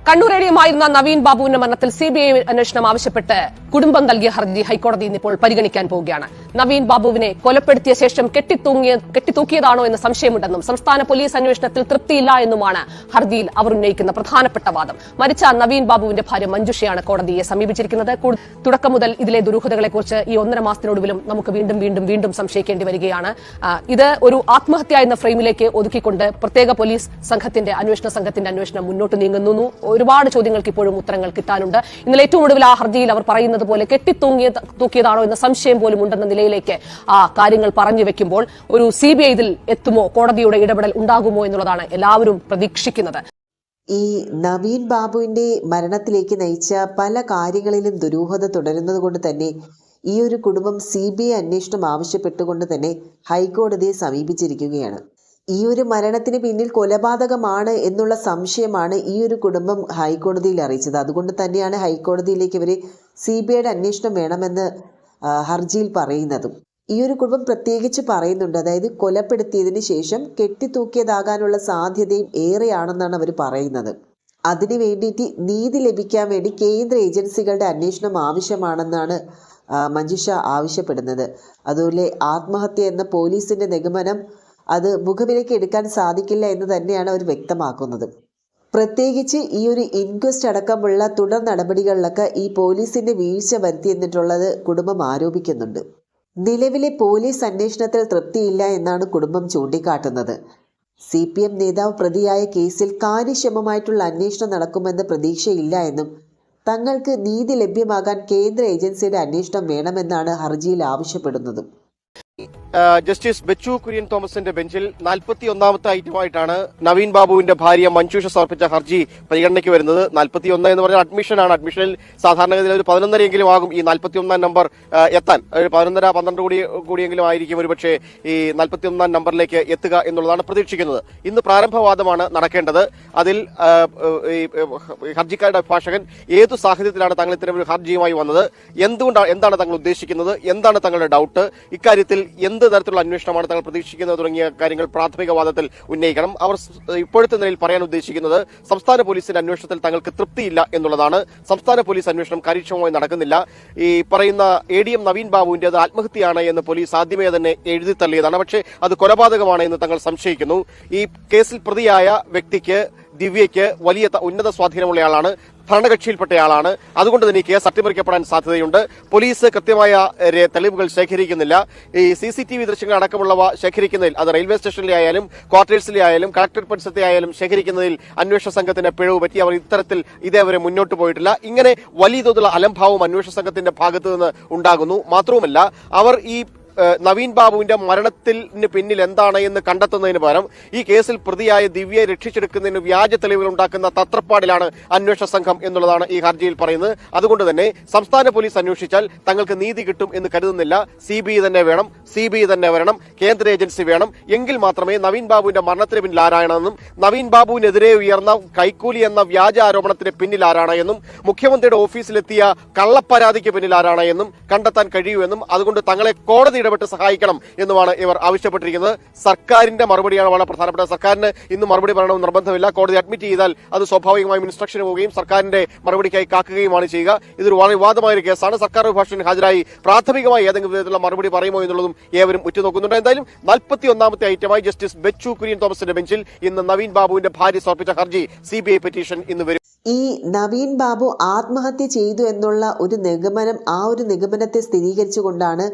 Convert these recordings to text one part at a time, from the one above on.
കണ്ണൂരേടിയുമായിരുന്ന നവീൻ ബാബുവിന്റെ മരണത്തിൽ സിബിഐ അന്വേഷണം ആവശ്യപ്പെട്ട് കുടുംബം നൽകിയ ഹർജി ഹൈക്കോടതി ഇന്നിപ്പോൾ പരിഗണിക്കാൻ പോവുകയാണ്. നവീൻ ബാബുവിനെ കൊലപ്പെടുത്തിയ ശേഷം കെട്ടിത്തൂക്കിയതാണോ എന്ന സംശയമുണ്ടെന്നും സംസ്ഥാന പോലീസ് അന്വേഷണത്തിൽ തൃപ്തിയില്ല എന്നുമാണ് ഹർജിയിൽ അവർ ഉന്നയിക്കുന്ന പ്രധാനപ്പെട്ട വാദം. മരിച്ച നവീൻ ബാബുവിന്റെ ഭാര്യ മഞ്ജുഷയാണ് കോടതിയെ സമീപിച്ചിരിക്കുന്നത്. തുടക്കം മുതൽ ഇതിലെ ദുരൂഹതകളെക്കുറിച്ച് ഈ 1.5 മാസത്തിനൊടുവിലും നമുക്ക് വീണ്ടും സംശയിക്കേണ്ടി വരികയാണ്. ഇത് ഒരു ആത്മഹത്യ എന്ന ഫ്രെയിമിലേക്ക് ഒതുക്കിക്കൊണ്ട് പ്രത്യേക പോലീസ് സംഘത്തിന്റെ അന്വേഷണം മുന്നോട്ട് നീങ്ങുന്നു. ഒരുപാട് ചോദ്യങ്ങൾക്ക് ഇപ്പോഴും ഉത്തരങ്ങൾ കിട്ടാനുണ്ട്. ഇന്നലെ ഏറ്റവും ഒടുവിൽ ആ ഹർജിയിൽ അവർ പറയുന്നത് പോലെ കെട്ടിത്തൂക്കിയതാണോ എന്ന സംശയം പോലും ഉണ്ടെന്ന നിലയിലേക്ക് ആ കാര്യങ്ങൾ പറഞ്ഞു വെക്കുമ്പോൾ ഒരു സിബിഐ ഇതിൽ എത്തുമോ, കോടതിയുടെ ഇടപെടൽ ഉണ്ടാകുമോ എന്നുള്ളതാണ് എല്ലാവരും പ്രതീക്ഷിക്കുന്നത്. ഈ നവീൻ ബാബുവിന്റെ മരണത്തിലേക്ക് നയിച്ച പല കാര്യങ്ങളിലും ദുരൂഹത തുടരുന്നത് കൊണ്ട് തന്നെ ഈ ഒരു കുടുംബം സിബിഐ അന്വേഷണം ആവശ്യപ്പെട്ടുകൊണ്ട് തന്നെ ഹൈക്കോടതിയെ സമീപിച്ചിരിക്കുകയാണ്. ഈ ഒരു മരണത്തിന് പിന്നിൽ കൊലപാതകമാണ് എന്നുള്ള സംശയമാണ് ഈ ഒരു കുടുംബം ഹൈക്കോടതിയിൽ അറിയിച്ചത്. അതുകൊണ്ട് തന്നെയാണ് ഹൈക്കോടതിയിലേക്ക് ഇവർ സിബിഐയുടെ അന്വേഷണം വേണമെന്ന് ഹർജിയിൽ പറയുന്നതും. ഈ ഒരു കുടുംബം പ്രത്യേകിച്ച് പറയുന്നുണ്ട്, അതായത് കൊലപ്പെടുത്തിയതിന് ശേഷം കെട്ടിത്തൂക്കിയതാകാനുള്ള സാധ്യതയും ഏറെയാണെന്നാണ് അവർ പറയുന്നത്. അതിനു വേണ്ടിയിട്ട് നീതി ലഭിക്കാൻ വേണ്ടി കേന്ദ്ര ഏജൻസികളുടെ അന്വേഷണം ആവശ്യമാണെന്നാണ് മഞ്ജുഷ ആവശ്യപ്പെടുന്നത്. അതുപോലെ ആത്മഹത്യ എന്ന പോലീസിന്റെ നിഗമനം അത് മുഖവിലേക്ക് എടുക്കാൻ സാധിക്കില്ല എന്ന് തന്നെയാണ് അവർ വ്യക്തമാക്കുന്നത്. പ്രത്യേകിച്ച് ഈ ഒരു ഇൻക്വസ്റ്റ് അടക്കമുള്ള തുടർ നടപടികളിലൊക്കെ ഈ പോലീസിന്റെ വീഴ്ച വരുത്തി എന്നിട്ടുള്ളത് കുടുംബം ആരോപിക്കുന്നുണ്ട്. നിലവിലെ പോലീസ് അന്വേഷണത്തിൽ തൃപ്തിയില്ല എന്നാണ് കുടുംബം ചൂണ്ടിക്കാട്ടുന്നത്. CPM നേതാവ് പ്രതിയായ കേസിൽ കാര്യക്ഷമമായിട്ടുള്ള അന്വേഷണം നടക്കുമെന്ന് പ്രതീക്ഷയില്ല എന്നും തങ്ങൾക്ക് നീതി ലഭ്യമാകാൻ കേന്ദ്ര ഏജൻസിയുടെ അന്വേഷണം വേണമെന്നാണ് ഹർജിയിൽ ആവശ്യപ്പെടുന്നതും. ജസ്റ്റിസ് ബെച്ചു കുര്യൻ തോമസിന്റെ ബെഞ്ചിൽ 41ാമത്തെ ഐറ്റമായിട്ടാണ് നവീൻ ബാബുവിന്റെ ഭാര്യ മഞ്ജുഷ സമർപ്പിച്ച ഹർജി പരിഗണനയ്ക്ക് വരുന്നത്. 41 എന്ന് പറഞ്ഞാൽ അഡ്മിഷനാണ്. അഡ്മിഷനിൽ സാധാരണഗതിയിൽ ഒരു 11:30 ആകും ഈ 41ാം നമ്പർ എത്താൻ. ഒരു 11:30-12 കൂടിയെങ്കിലും ആയിരിക്കും ഒരുപക്ഷെ ഈ 41ാം നമ്പറിലേക്ക് എത്തുക എന്നുള്ളതാണ് പ്രതീക്ഷിക്കുന്നത്. ഇന്ന് പ്രാരംഭവാദമാണ് നടക്കേണ്ടത്. അതിൽ ഹർജിക്കാരുടെ അഭിഭാഷകൻ ഏതു സാഹചര്യത്തിലാണ് തങ്ങൾ ഇത്തരം ഒരു ഹർജിയുമായി വന്നത്, എന്താണ് തങ്ങൾ ഉദ്ദേശിക്കുന്നത്, എന്താണ് തങ്ങളുടെ ഡൗട്ട്, ഇക്കാര്യത്തിൽ എന്ത് തരത്തിലുള്ള അന്വേഷണമാണ് തങ്ങൾ പ്രതീക്ഷിക്കുന്നത് തുടങ്ങിയ കാര്യങ്ങൾ പ്രാഥമികവാദത്തിൽ ഉന്നയിക്കണം. അവർ ഇപ്പോഴത്തെ നിലയിൽ പറയാൻ ഉദ്ദേശിക്കുന്നത് സംസ്ഥാന പോലീസിന്റെ അന്വേഷണത്തിൽ തങ്ങൾക്ക് തൃപ്തിയില്ല എന്നുള്ളതാണ്. സംസ്ഥാന പോലീസ് അന്വേഷണം കാര്യക്ഷമമായി നടക്കുന്നില്ല. ഈ പറയുന്ന ADM നവീൻ ബാബുവിന്റെ അത് ആത്മഹത്യയാണ് എന്ന് പോലീസ് ആദ്യമേ തന്നെ എഴുതി തള്ളിയതാണ്. പക്ഷേ അത് കൊലപാതകമാണ് എന്ന് തങ്ങൾ സംശയിക്കുന്നു. ഈ കേസിൽ പ്രതിയായ വ്യക്തിക്ക്, ദിവ്യയ്ക്ക് വലിയ ഉന്നത സ്വാധീനമുള്ളയാളാണ്, ഭരണകക്ഷിയിൽപ്പെട്ടയാളാണ്. അതുകൊണ്ട് തന്നെ ഈ കേസ് അട്ടിമറിക്കപ്പെടാൻ സാധ്യതയുണ്ട്. പോലീസ് കൃത്യമായ തെളിവുകൾ ശേഖരിക്കുന്നില്ല. ഈ CCTV ദൃശ്യങ്ങൾ അടക്കമുള്ളവ ശേഖരിക്കുന്നതിൽ, അത് റെയിൽവേ സ്റ്റേഷനിലെ ആയാലും ക്വാർട്ടേഴ്സിലെ ആയാലും കളക്ടറേറ്റ് പരിസരത്തെ ആയാലും ശേഖരിക്കുന്നതിൽ അന്വേഷണ സംഘത്തിന് പിഴവ് പറ്റി. അവർ ഇത്തരത്തിൽ ഇതേവരെ മുന്നോട്ട് പോയിട്ടില്ല. ഇങ്ങനെ വലിയ തോതിലുള്ള അലംഭാവം അന്വേഷണ സംഘത്തിന്റെ ഭാഗത്തു നിന്ന് ഉണ്ടാകുന്നു. മാത്രവുമല്ല, അവർ ഈ നവീൻ ബാബുവിന്റെ മരണത്തിന് പിന്നിൽ എന്താണ് എന്ന് കണ്ടെത്തുന്നതിന് പകരം ഈ കേസിൽ പ്രതിയായ ദിവ്യയെ രക്ഷിച്ചെടുക്കുന്നതിന് വ്യാജ തെളിവുകൾ ഉണ്ടാക്കുന്ന തത്രപ്പാടിലാണ് അന്വേഷണ സംഘം എന്നുള്ളതാണ് ഈ ഹർജിയിൽ പറയുന്നത്. അതുകൊണ്ട് തന്നെ സംസ്ഥാന പോലീസ് അന്വേഷിച്ചാൽ തങ്ങൾക്ക് നീതി കിട്ടും എന്ന് കരുതുന്നില്ല. CBI തന്നെ വരണം, കേന്ദ്ര ഏജൻസി വേണം. എങ്കിൽ മാത്രമേ നവീൻ ബാബുവിന്റെ മരണത്തിന് പിന്നിൽ ആരാണെന്നും നവീൻ ബാബുവിനെതിരെ ഉയർന്ന കൈക്കൂലി എന്ന വ്യാജ ആരോപണത്തിന് പിന്നിൽ ആരാണ് എന്നും മുഖ്യമന്ത്രിയുടെ ഓഫീസിലെത്തിയ കള്ളപ്പരാതിക്ക് പിന്നിൽ ആരാണ് എന്നും കണ്ടെത്താൻ കഴിയൂ എന്നും അതുകൊണ്ട് തങ്ങളെ കോടതി ഇടപെട്ട് സഹായിക്കണം എന്നുമാണ് ഇവർ ആവശ്യപ്പെട്ടിരിക്കുന്നത്. സർക്കാരിന്റെ മറുപടിയാണ് വളരെ പ്രധാനപ്പെട്ട. സർക്കാരിന് ഇന്ന് മറുപടി പറയണമെന്ന് നിർബന്ധമില്ല. കോടതി അഡ്മിറ്റ് ചെയ്താൽ അത് സ്വാഭാവികമായും ഇൻസ്ട്രക്ഷന് പോവുകയും സർക്കാരിന്റെ മറുപടിക്കായി കാക്കുകയുമാണ് ചെയ്യുക. ഇതൊരു വളരെ വിവാദമായ ഒരു കേസാണ്. സർക്കാർ അഭിഭാഷകൻ ഹാജരായി പ്രാഥമികമായി ഏതെങ്കിലും വിധത്തിലുള്ള മറുപടി പറയുമോ എന്നുള്ളതും ഏവരും ഉറ്റുനോക്കുന്നുണ്ട്. എന്തായാലും 41ാമത്തെ ഐറ്റമായി ജസ്റ്റിസ് ബെച്ചു കുര്യൻ തോമസിന്റെ ബെഞ്ചിൽ ഇന്ന് നവീൻ ബാബുവിന്റെ ഭാര്യ സമർപ്പിച്ച ഹർജി CBI പെറ്റീഷൻ ഇന്ന് വരും. ഈ നവീൻ ബാബു ആത്മഹത്യ ചെയ്തു എന്നുള്ള ഒരു നിഗമനം, ആ ഒരു നിഗമനത്തെ സ്ഥിരീകരിച്ചുകൊണ്ടാണ്,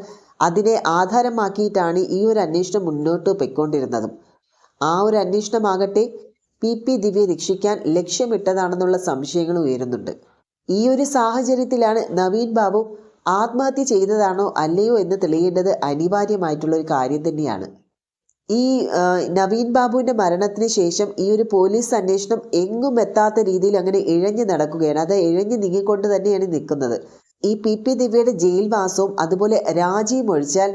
അതിനെ ആധാരമാക്കിയിട്ടാണ് ഈ ഒരു അന്വേഷണം മുന്നോട്ട് പോയിക്കൊണ്ടിരുന്നതും. ആ ഒരു അന്വേഷണമാകട്ടെ PP ദിവ്യയെ രക്ഷിക്കാൻ ലക്ഷ്യമിട്ടതാണെന്നുള്ള സംശയങ്ങൾ ഉയരുന്നുണ്ട്. ഈ ഒരു സാഹചര്യത്തിലാണ് നവീൻ ബാബു ആത്മഹത്യ ചെയ്തതാണോ അല്ലയോ എന്ന് തെളിയേണ്ടത് അനിവാര്യമായിട്ടുള്ള ഒരു കാര്യം തന്നെയാണ്. ഈ നവീൻ ബാബുവിന്റെ മരണത്തിന് ശേഷം ഈ ഒരു പോലീസ് അന്വേഷണം എങ്ങും എത്താത്ത രീതിയിൽ അങ്ങനെ ഇഴഞ്ഞു നടക്കുകയാണ്. അത് ഇഴഞ്ഞു നീങ്ങിക്കൊണ്ട് തന്നെയാണ് നിൽക്കുന്നത്. ഈ PP ദിവ്യയുടെ ജയിൽവാസവും അതുപോലെ രാജിയും ഒഴിച്ചാൽ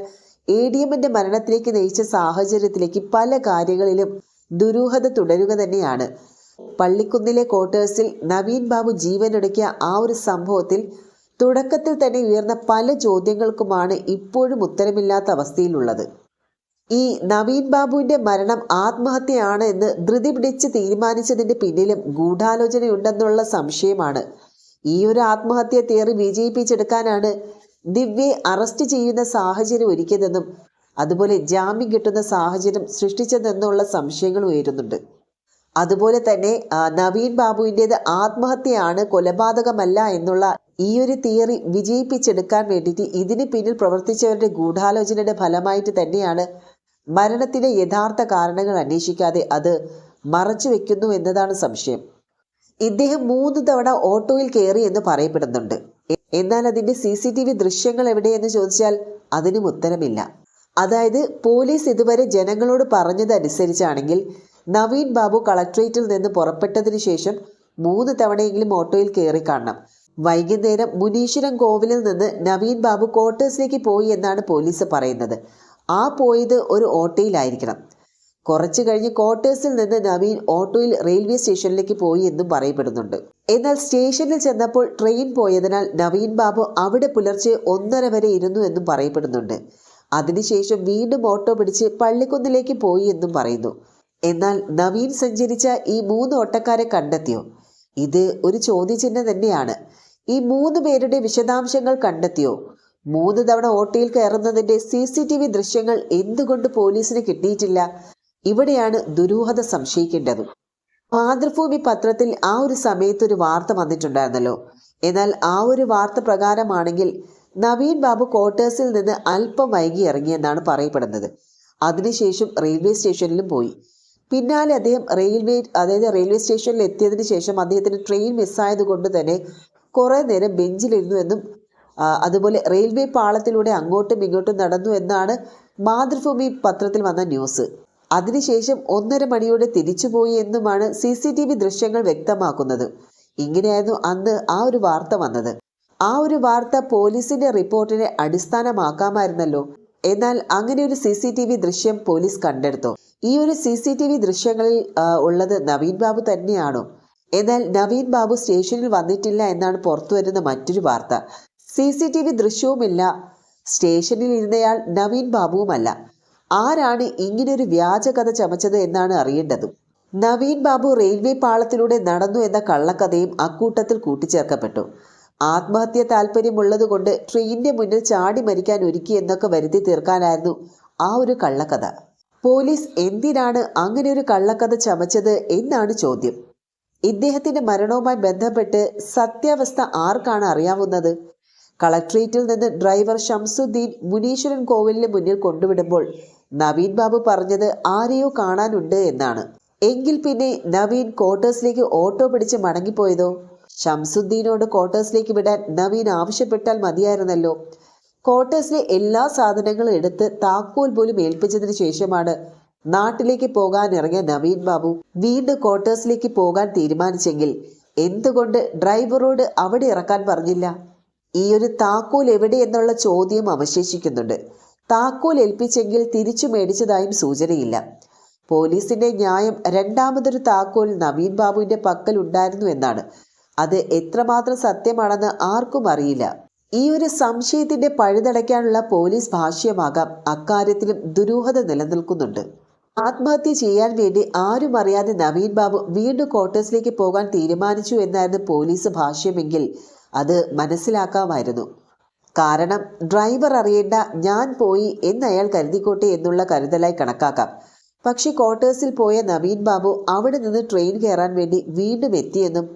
ADMന്റെ മരണത്തിലേക്ക് നയിച്ച സാഹചര്യത്തിലേക്ക് പല കാര്യങ്ങളിലും ദുരൂഹത തുടരുക തന്നെയാണ്. പള്ളിക്കുന്നിലെ ക്വാർട്ടേഴ്സിൽ നവീൻ ബാബു ജീവനൊടുക്കിയ ആ ഒരു സംഭവത്തിൽ തുടക്കത്തിൽ തന്നെ ഉയർന്ന പല ചോദ്യങ്ങൾക്കുമാണ് ഇപ്പോഴും ഉത്തരമില്ലാത്ത അവസ്ഥയിലുള്ളത്. ഈ നവീൻ ബാബുവിന്റെ മരണം ആത്മഹത്യയാണ് എന്ന് ധൃതി പിടിച്ച് തീരുമാനിച്ചതിന്റെ പിന്നിലും ഗൂഢാലോചനയുണ്ടെന്നുള്ള സംശയമാണ്. ഈ ഒരു ആത്മഹത്യ തിയറി വിജയിപ്പിച്ചെടുക്കാനാണ് ദിവ്യയെ അറസ്റ്റ് ചെയ്യുന്ന സാഹചര്യം ഒരുക്കിയതെന്നും അതുപോലെ ജാമ്യം കിട്ടുന്ന സാഹചര്യം സൃഷ്ടിച്ചതെന്നുള്ള സംശയങ്ങൾ ഉയരുന്നുണ്ട്. അതുപോലെ തന്നെ നവീൻ ബാബുവിൻ്റേത് ആത്മഹത്യയാണ്, കൊലപാതകമല്ല എന്നുള്ള ഈ ഒരു തിയറി വിജയിപ്പിച്ചെടുക്കാൻ വേണ്ടിയിട്ട് ഇതിന് പിന്നിൽ പ്രവർത്തിച്ചവരുടെ ഗൂഢാലോചനയുടെ ഫലമായിട്ട് തന്നെയാണ് മരണത്തിന്റെ യഥാർത്ഥ കാരണങ്ങൾ അന്വേഷിക്കാതെ അത് മറച്ചു വെക്കുന്നു എന്നതാണ് സംശയം. ഇദ്ദേഹം 3 തവണ ഓട്ടോയിൽ കയറി എന്ന് പറയപ്പെടുന്നുണ്ട്. എന്നാൽ അതിന്റെ CCTV ദൃശ്യങ്ങൾ എവിടെയെന്ന് ചോദിച്ചാൽ അതിനും ഉത്തരമില്ല. അതായത് പോലീസ് ഇതുവരെ ജനങ്ങളോട് പറഞ്ഞതനുസരിച്ചാണെങ്കിൽ നവീൻ ബാബു കളക്ട്രേറ്റിൽ നിന്ന് പുറപ്പെട്ടതിന് ശേഷം 3 തവണയെങ്കിലും ഓട്ടോയിൽ കയറി കാണണം. വൈകുന്നേരം മുനീശ്വരം കോവിലിൽ നിന്ന് നവീൻ ബാബു ക്വാർട്ടേഴ്സിലേക്ക് പോയി എന്നാണ് പോലീസ് പറയുന്നത്. ആ പോയത് ഒരു ഓട്ടോയിലായിരിക്കണം. കുറച്ചു കഴിഞ്ഞ് ക്വാർട്ടേഴ്സിൽ നിന്ന് നവീൻ ഓട്ടോയിൽ റെയിൽവേ സ്റ്റേഷനിലേക്ക് പോയി എന്നും പറയപ്പെടുന്നുണ്ട്. എന്നാൽ സ്റ്റേഷനിൽ ചെന്നപ്പോൾ ട്രെയിൻ പോയതിനാൽ നവീൻ ബാബു അവിടെ പുലർച്ചെ 1:30 വരെ ഇരുന്നു എന്നും പറയപ്പെടുന്നുണ്ട്. അതിനുശേഷം വീണ്ടും ഓട്ടോ പിടിച്ച് പള്ളിക്കുന്നിലേക്ക് പോയി എന്നും പറയുന്നു. എന്നാൽ നവീൻ സഞ്ചരിച്ച ഈ 3 ഓട്ടക്കാരെ കണ്ടെത്തിയോ? ഇത് ഒരു ചോദ്യചിഹ്നം തന്നെയാണ്. ഈ 3 പേരുടെ വിശദാംശങ്ങൾ കണ്ടെത്തിയോ? 3 തവണ ഓട്ടോയിൽ കയറുന്നതിന്റെ CCTV ദൃശ്യങ്ങൾ എന്തുകൊണ്ട് പോലീസിന് കിട്ടിയിട്ടില്ല? ഇവിടെയാണ് ദുരൂഹത സംശയിക്കേണ്ടതും. മാതൃഭൂമി പത്രത്തിൽ ആ ഒരു സമയത്ത് ഒരു വാർത്ത വന്നിട്ടുണ്ടായിരുന്നല്ലോ. എന്നാൽ ആ ഒരു വാർത്ത പ്രകാരമാണെങ്കിൽ നവീൻ ബാബു ക്വാർട്ടേഴ്സിൽ നിന്ന് അല്പം വൈകി ഇറങ്ങിയെന്നാണ് പറയപ്പെടുന്നത്. അതിനുശേഷം റെയിൽവേ സ്റ്റേഷനിലും പോയി. പിന്നാലെ അദ്ദേഹം റെയിൽവേ സ്റ്റേഷനിൽ എത്തിയതിനു ശേഷം അദ്ദേഹത്തിന് ട്രെയിൻ മിസ്സായത് കൊണ്ട് തന്നെ കുറേ നേരം ബെഞ്ചിലിരുന്നു എന്നും അതുപോലെ റെയിൽവേ പാളത്തിലൂടെ അങ്ങോട്ടും ഇങ്ങോട്ടും നടന്നു എന്നാണ് മാതൃഭൂമി പത്രത്തിൽ വന്ന ന്യൂസ്. അതിനുശേഷം 1:30 മണിയോടെ തിരിച്ചുപോയി എന്നുമാണ് CCTV ദൃശ്യങ്ങൾ വ്യക്തമാക്കുന്നത്. ഇങ്ങനെയായിരുന്നു അന്ന് ആ ഒരു വാർത്ത വന്നത്. ആ ഒരു വാർത്ത പോലീസിന്റെ റിപ്പോർട്ടിനെ അടിസ്ഥാനമാക്കാമായിരുന്നല്ലോ. എന്നാൽ അങ്ങനെ ഒരു CCTV ദൃശ്യം പോലീസ് കണ്ടെടുത്തോ? ഈ ഒരു CCTV ദൃശ്യങ്ങളിൽ ഉള്ളത് നവീൻ ബാബു തന്നെയാണോ? എന്നാൽ നവീൻ ബാബു സ്റ്റേഷനിൽ വന്നിട്ടില്ല എന്നാണ് പുറത്തുവരുന്ന മറ്റൊരു വാർത്ത. CCTV ദൃശ്യവുമില്ല, സ്റ്റേഷനിൽ ഇരുന്നയാൾ നവീൻ ബാബുവുമല്ല. ആരാണ് ഇങ്ങനൊരു വ്യാജ കഥ ചമച്ചത് എന്നാണ് അറിയേണ്ടതും. നവീൻ ബാബു റെയിൽവേ പാളത്തിലൂടെ നടന്നു എന്ന കള്ളക്കഥയും അക്കൂട്ടത്തിൽ കൂട്ടിച്ചേർക്കപ്പെട്ടു. ആത്മഹത്യ താല്പര്യമുള്ളതുകൊണ്ട് ട്രെയിനിന്റെ മുന്നിൽ ചാടി മരിക്കാൻ ഒരുക്കി എന്നൊക്കെ വരുത്തി തീർക്കാനായിരുന്നു ആ ഒരു കള്ളക്കഥ. പോലീസ് എന്തിനാണ് അങ്ങനെ ഒരു കള്ളക്കഥ ചമച്ചത് എന്നാണ് ചോദ്യം. ഇദ്ദേഹത്തിന്റെ മരണവുമായി ബന്ധപ്പെട്ട് സത്യാവസ്ഥ ആർക്കാണ് അറിയാവുന്നത്? കളക്ട്രേറ്റിൽ നിന്ന് ഡ്രൈവർ ഷംസുദ്ദീൻ മുനീശ്വരൻ കോവിലിന് മുന്നിൽ കൊണ്ടുവിടുമ്പോൾ നവീൻ ബാബു പറഞ്ഞത് ആരെയോ കാണാനുണ്ട് എന്നാണ്. എങ്കിൽ പിന്നെ നവീൻ ക്വാർട്ടേഴ്സിലേക്ക് ഓട്ടോ പിടിച്ച് മടങ്ങിപ്പോയതോ? ഷംസുദ്ദീനോട് ക്വാർട്ടേഴ്സിലേക്ക് വിടാൻ നവീൻ ആവശ്യപ്പെട്ടാൽ മതിയായിരുന്നല്ലോ. ക്വാർട്ടേഴ്സിലെ എല്ലാ സാധനങ്ങളും എടുത്ത് താക്കോൽ പോലും ഏൽപ്പിച്ചതിന് ശേഷമാണ് നാട്ടിലേക്ക് പോകാൻ ഇറങ്ങിയ നവീൻ ബാബു വീണ്ടും ക്വാർട്ടേഴ്സിലേക്ക് പോകാൻ തീരുമാനിച്ചെങ്കിൽ എന്തുകൊണ്ട് ഡ്രൈവറോട് അവിടെ ഇറക്കാൻ പറഞ്ഞില്ല? ഈ ഒരു താക്കോൽ എവിടെ എന്നുള്ള ചോദ്യം അവശേഷിക്കുന്നുണ്ട്. താക്കോൽ ഏൽപ്പിച്ചെങ്കിൽ തിരിച്ചു മേടിച്ചതായും സൂചനയില്ല. പോലീസിന്റെ ന്യായം രണ്ടാമതൊരു താക്കോൽ നവീൻ ബാബുവിന്റെ പക്കൽ ഉണ്ടായിരുന്നു എന്നാണ്. അത് എത്രമാത്രം സത്യമാണെന്ന് ആർക്കും അറിയില്ല. ഈ ഒരു സംശയത്തിന്റെ പഴുതടയ്ക്കാനുള്ള പോലീസ് ഭാഷ്യമാകാം അക്കാര്യത്തിലും ദുരൂഹത നിലനിൽക്കുന്നുണ്ട്. ആത്മഹത്യ ചെയ്യാൻ വേണ്ടി ആരും അറിയാതെ നവീൻ ബാബു വീണ്ടും ക്വാർട്ടേഴ്സിലേക്ക് പോകാൻ തീരുമാനിച്ചു എന്നായിരുന്നു പോലീസ് ഭാഷ്യമെങ്കിൽ അത് മനസ്സിലാക്കാമായിരുന്നു. കാരണം ഡ്രൈവർ അറിയേണ്ട, ഞാൻ പോയി എന്ന് അയാൾ കരുതിക്കോട്ടെ എന്നുള്ള കരുതലായി കണക്കാക്കാം. പക്ഷെ ക്വാർട്ടേഴ്സിൽ പോയ നവീൻ ബാബു അവിടെ നിന്ന് ട്രെയിൻ കയറാൻ വേണ്ടി വീണ്ടും എത്തിയെന്നും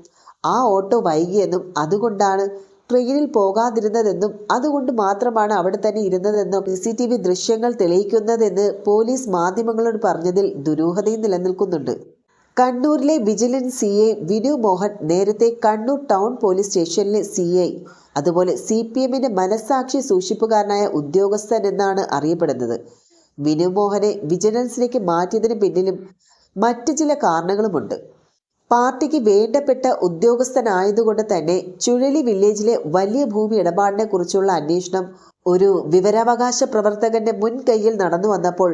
ആ ഓട്ടോ വൈകിയെന്നും അതുകൊണ്ടാണ് ട്രെയിനിൽ പോകാതിരുന്നതെന്നും അതുകൊണ്ട് മാത്രമാണ് അവിടെ തന്നെ ഇരുന്നതെന്നും CCTV ദൃശ്യങ്ങൾ തെളിയിക്കുന്നതെന്ന് പോലീസ് മാധ്യമങ്ങളോട് പറഞ്ഞതിൽ ദുരൂഹതയും നിലനിൽക്കുന്നുണ്ട്. കണ്ണൂരിലെ വിജിലൻസ് CA വിനു മോഹൻ നേരത്തെ കണ്ണൂർ ടൗൺ പോലീസ് സ്റ്റേഷനിലെ CI, അതുപോലെ CPMന്റെ മനസ്സാക്ഷി സൂക്ഷിപ്പുകാരനായ ഉദ്യോഗസ്ഥൻ എന്നാണ് അറിയപ്പെടുന്നത്. വിനു മോഹനെ വിജിലൻസിലേക്ക് മാറ്റിയതിന് പിന്നിലും മറ്റു ചില കാരണങ്ങളുമുണ്ട്. പാർട്ടിക്ക് വേണ്ടപ്പെട്ട ഉദ്യോഗസ്ഥനായതുകൊണ്ട് തന്നെ ചുഴലി വില്ലേജിലെ വലിയ ഭൂമി ഇടപാടിനെ കുറിച്ചുള്ള അന്വേഷണം ഒരു വിവരാവകാശ പ്രവർത്തകന്റെ മുൻകൈയിൽ നടന്നു വന്നപ്പോൾ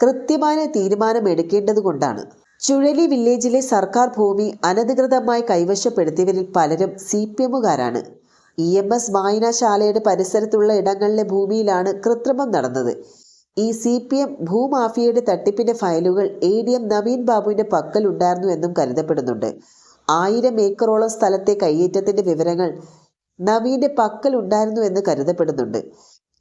കൃത്യമായ തീരുമാനം എടുക്കേണ്ടതുകൊണ്ടാണ്. ചുഴലി വില്ലേജിലെ സർക്കാർ ഭൂമി അനധികൃതമായി കൈവശപ്പെടുത്തിയവരിൽ പലരും CPMകാരാണ്. EMS വായനശാലയുടെ പരിസരത്തുള്ള ഇടങ്ങളിലെ ഭൂമിയിലാണ് കൃത്രിമം നടന്നത്. ഈ CPM ഭൂമാഫിയയുടെ തട്ടിപ്പിന്റെ ഫയലുകൾ ADM നവീൻ ബാബുവിന്റെ പക്കലുണ്ടായിരുന്നു എന്നും കരുതപ്പെടുന്നുണ്ട്. 1000 ഏക്കറോളം സ്ഥലത്തെ കയ്യേറ്റത്തിന്റെ വിവരങ്ങൾ നവീന്റെ പക്കലുണ്ടായിരുന്നു എന്ന് കരുതപ്പെടുന്നുണ്ട്.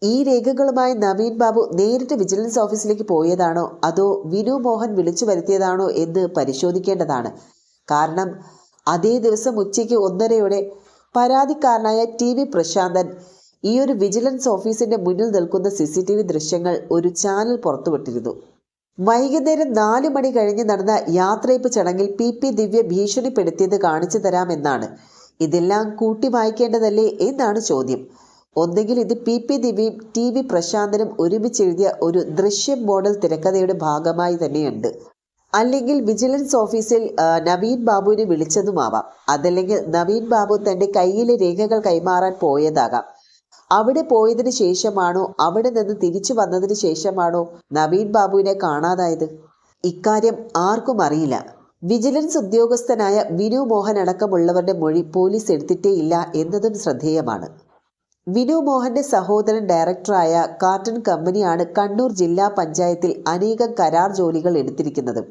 ഈ രേഖകളുമായി നവീൻ ബാബു നേരിട്ട് വിജിലൻസ് ഓഫീസിലേക്ക് പോയതാണോ അതോ വിനു മോഹൻ വിളിച്ചു വരുത്തിയതാണോ എന്ന് പരിശോധിക്കേണ്ടതാണ്. കാരണം അതേ ദിവസം ഉച്ചയ്ക്ക് 1:30 പരാതിക്കാരനായ TV പ്രശാന്തൻ ഈ ഒരു വിജിലൻസ് ഓഫീസിന്റെ മുന്നിൽ നിൽക്കുന്ന CCTV ദൃശ്യങ്ങൾ ഒരു ചാനൽ പുറത്തുവിട്ടിരുന്നു. വൈകുന്നേരം 4 മണി കഴിഞ്ഞ് നടന്ന യാത്രയപ്പ് ചടങ്ങിൽ PP ദിവ്യ ഭീഷണിപ്പെടുത്തിയത് കാണിച്ചു തരാമെന്നാണ്. ഇതെല്ലാം കൂട്ടി വായിക്കേണ്ടതല്ലേ എന്നാണ് ചോദ്യം. ഒന്നെങ്കിൽ ഇത് PP ദിവ്യയും TV പ്രശാന്തനും ഒരുമിച്ചെഴുതിയ ഒരു ദൃശ്യം മോഡൽ തിരക്കഥയുടെ ഭാഗമായി തന്നെയുണ്ട്. അല്ലെങ്കിൽ വിജിലൻസ് ഓഫീസിൽ നവീൻ ബാബുവിനെ വിളിച്ചതുമാവാം. അതല്ലെങ്കിൽ നവീൻ ബാബു തന്റെ കയ്യിലെ രേഖകൾ കൈമാറാൻ പോയതാകാം. അവിടെ പോയതിനു ശേഷമാണോ അവിടെ നിന്ന് തിരിച്ചു വന്നതിന് ശേഷമാണോ നവീൻ ബാബുവിനെ കാണാതായത്? ഇക്കാര്യം ആർക്കും അറിയില്ല. വിജിലൻസ് ഉദ്യോഗസ്ഥനായ വിനു മോഹൻ അടക്കമുള്ളവരുടെ മൊഴി പോലീസ് എടുത്തിട്ടേയില്ല എന്നതും ശ്രദ്ധേയമാണ്. വിനു മോഹന്റെ സഹോദരൻ ഡയറക്ടറായ കാർട്ടൺ കമ്പനിയാണ് കണ്ണൂർ ജില്ലാ പഞ്ചായത്തിൽ അനേകം കരാർ ജോലികൾ എടുത്തിരിക്കുന്നത്.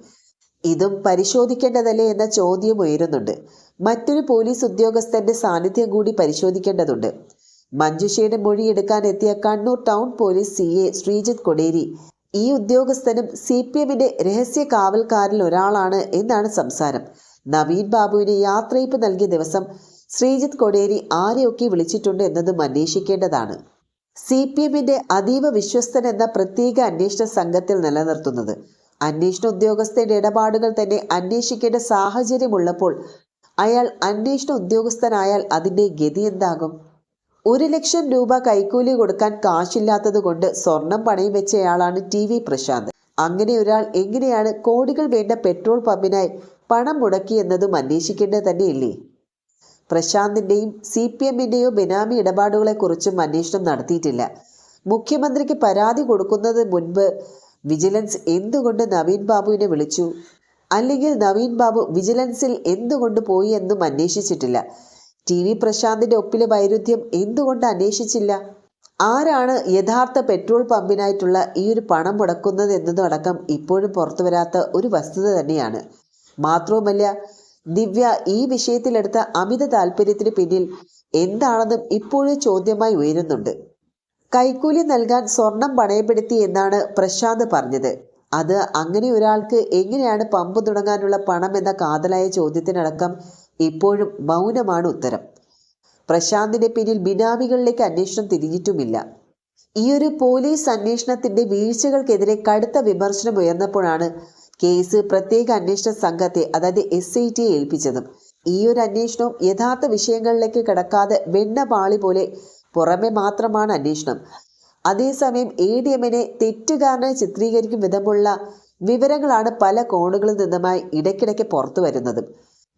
ഇതും പരിശോധിക്കേണ്ടതല്ലേ എന്ന ചോദ്യം ഉയരുന്നുണ്ട്. മറ്റൊരു പോലീസ് ഉദ്യോഗസ്ഥന്റെ സാന്നിധ്യം കൂടി പരിശോധിക്കേണ്ടതുണ്ട്. മഞ്ജുഷയുടെ മൊഴിയെടുക്കാൻ എത്തിയ Kannur town police CA Sreejith Koderi ഈ ഉദ്യോഗസ്ഥനും CPMന്റെ രഹസ്യ കാവൽക്കാരിൽ ഒരാളാണ് എന്നാണ് സംസാരം. നവീൻ ബാബുവിന് യാത്രയപ്പ് നൽകിയ ദിവസം ശ്രീജിത്ത് കൊടേരി ആരെയൊക്കെ വിളിച്ചിട്ടുണ്ട് എന്നതും അന്വേഷിക്കേണ്ടതാണ്. CPMന്റെ അതീവ വിശ്വസ്തൻ എന്ന പ്രത്യേക അന്വേഷണ സംഘത്തിൽ നിലനിർത്തുന്നത്. അന്വേഷണ ഉദ്യോഗസ്ഥന്റെ ഇടപാടുകൾ തന്നെ അന്വേഷിക്കേണ്ട സാഹചര്യമുള്ളപ്പോൾ അയാൾ അന്വേഷണ ഉദ്യോഗസ്ഥനായാൽ അതിന്റെ ഗതി എന്താകും? 1 ലക്ഷം രൂപ കൈക്കൂലി കൊടുക്കാൻ കാശില്ലാത്തത് കൊണ്ട് സ്വർണം പണയം വെച്ചയാളാണ് TV പ്രശാന്ത്. അങ്ങനെ ഒരാൾ എങ്ങനെയാണ് കോടികൾ വേണ്ട പെട്രോൾ പമ്പിനായി പണം മുടക്കി എന്നതും അന്വേഷിക്കേണ്ടത് തന്നെയില്ലേ? പ്രശാന്തിന്റെയും CPMന്റെയോ ബെനാമി ഇടപാടുകളെക്കുറിച്ചും അന്വേഷണം നടത്തിയിട്ടില്ല. മുഖ്യമന്ത്രിക്ക് പരാതി കൊടുക്കുന്നതിന് മുൻപ് വിജിലൻസ് എന്തുകൊണ്ട് നവീൻ ബാബുവിനെ വിളിച്ചു? അല്ലെങ്കിൽ നവീൻ ബാബു വിജിലൻസിൽ എന്തുകൊണ്ട് പോയി എന്നും അന്വേഷിച്ചിട്ടില്ല. TV പ്രശാന്തിന്റെ ഒപ്പിലെ വൈരുദ്ധ്യം എന്തുകൊണ്ട് അന്വേഷിച്ചില്ല? ആരാണ് യഥാർത്ഥ പെട്രോൾ പമ്പിനായിട്ടുള്ള ഈ ഒരു പണം മുടക്കുന്നത് എന്നതടക്കം ഇപ്പോഴും പുറത്തുവരാത്ത ഒരു വസ്തുത തന്നെയാണ്. മാത്രവുമല്ല, ദിവ്യ ഈ വിഷയത്തിലെടുത്ത അമിത താല്പര്യത്തിന് പിന്നിൽ എന്താണെന്നും ഇപ്പോഴും ചോദ്യമായി ഉയരുന്നുണ്ട്. കൈക്കൂലി നൽകാൻ സ്വർണം പണയപ്പെടുത്തി എന്നാണ് പ്രശാന്ത് പറഞ്ഞത്. അത് അങ്ങനെ ഒരാൾക്ക് എങ്ങനെയാണ് പമ്പ് തുടങ്ങാനുള്ള പണം എന്ന കാതലായ ചോദ്യത്തിനടക്കം ഇപ്പോഴും മൗനമാണ് ഉത്തരം. പ്രശാന്തിന്റെ പിന്നിൽ ബിനാമികളിലേക്ക് അന്വേഷണം തിരിഞ്ഞിട്ടുമില്ല. ഈ ഒരു പോലീസ് അന്വേഷണത്തിന്റെ വീഴ്ചകൾക്കെതിരെ കടുത്ത വിമർശനം ഉയർന്നപ്പോഴാണ് കേസ് പ്രത്യേക അന്വേഷണ സംഘത്തെ അതായത് SITയെ ഏൽപ്പിച്ചതും. ഈ ഒരു അന്വേഷണവും യഥാർത്ഥ വിഷയങ്ങളിലേക്ക് കടക്കാതെ വെണ്ണപാളി പോലെ പുറമെ മാത്രമാണ് അന്വേഷണം. അതേസമയം ADMനെ തെറ്റുകാരനായി ചിത്രീകരിക്കും വിധമുള്ള വിവരങ്ങളാണ് പല കോണുകളിൽ നിന്നുമായി ഇടയ്ക്കിടയ്ക്ക് പുറത്തു വരുന്നതും.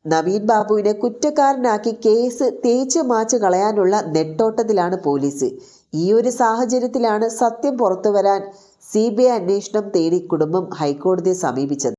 നവീൻ ബാബുവിനെ കുറ്റക്കാരനാക്കി കേസ് തേച്ച് മാച്ച് കളയാനുള്ള നെട്ടോട്ടത്തിലാണ് പോലീസ്. ഈ ഒരു സാഹചര്യത്തിലാണ് സത്യം പുറത്തുവരാൻ CBI അന്വേഷണം തേടി കുടുംബം ഹൈക്കോടതിയെ സമീപിച്ചത്.